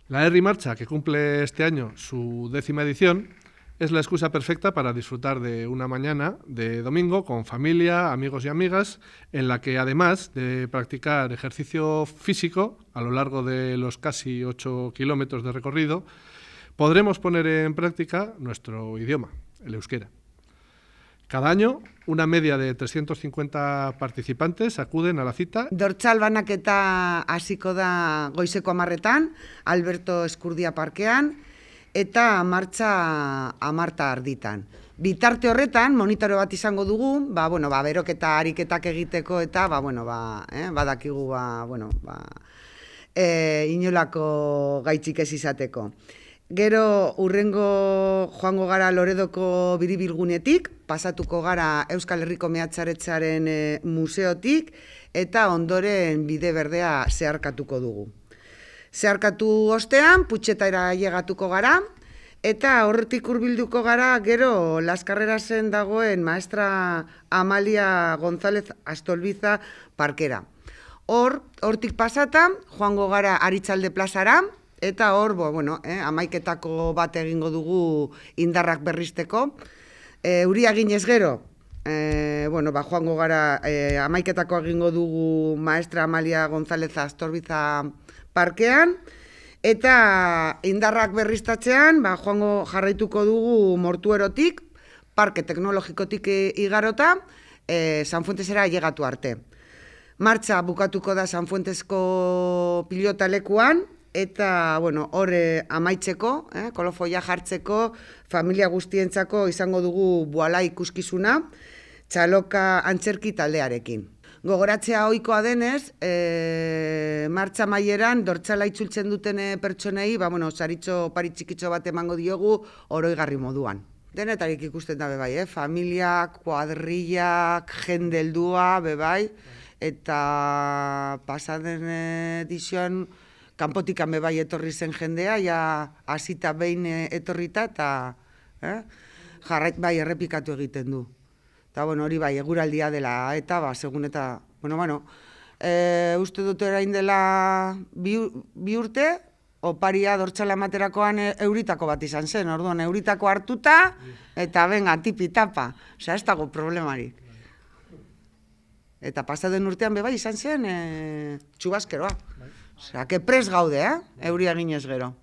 La Herri Marcha, que cumple este año su 10ª edición, es la excusa perfecta para disfrutar de una mañana de domingo con familia, amigos y amigas, en la que además de practicar ejercicio físico a lo largo de los casi 8 kilómetros de recorrido, podremos poner en práctica nuestro idioma, el euskera. Cada año, una media de 350 participantes acuden a la cita. Dortzal banaketa hasiko da goizeko 10:00 Alberto Eskurdia parkean, eta martxa 10:30. Bitarte horretan, monitore bat izango dugu, beroketa ariketak egiteko eta, badakigu, inolako gaitzik ez izateko. Gero urrengo joango gara Loredoko biribilgunetik, pasatuko gara Euskal Herriko Meatzaretzaren museotik, eta ondoren bide berdea zeharkatuko dugu. Zeharkatu ostean, Putxetara llegatuko gara, eta horretik hurbilduko gara gero Las Carrerasen dagoen Maestra Amalia González Astolbiza parkera. Hortik pasata, joango gara Aritzalde plazara, eta hor, 11:00 bat egingo dugu indarrak berrizteko. Euria ginez gero, joango gara 11:00 egingo dugu Maestra Amalia González Astorbiza parkean, eta indarrak berriztatzean, joango jarraituko dugu Mortuerotik, parke teknologikotik igarota, Sanfuentesera llegatu arte. Martxa bukatuko da Sanfuentesko pilotalekuan, eta, hor amaitzeko, kolofoia jartzeko, familia guztientzako izango dugu buala ikuskizuna, txaloka antzerki taldearekin. Gogoratzea ohikoa denez, martxa amaieran dortzala itzultzen duten pertsonei, saritxo pari txikitxo bat emango diogu oroigarri moduan. Denetarik ikusten da bebai, familiak, kuadrillak, jendeldua bebai, eta pasaden edizioan kanpotikan bebai etorri zen jendea, ja hasita behin etorrita, eta jarrait bai errepikatu egiten du. Eta hori bai, eguraldia dela, eta segun eta, uste dut erain dela bi urte, oparia dortzala ematerakoan euritako bat izan zen, orduan euritako hartuta, eta benga, tipi-tapa, ez dago problemarik. Eta pasaden urtean bebai izan zen txubaskeroa. Osea, que prest gaude, euria ginez gero.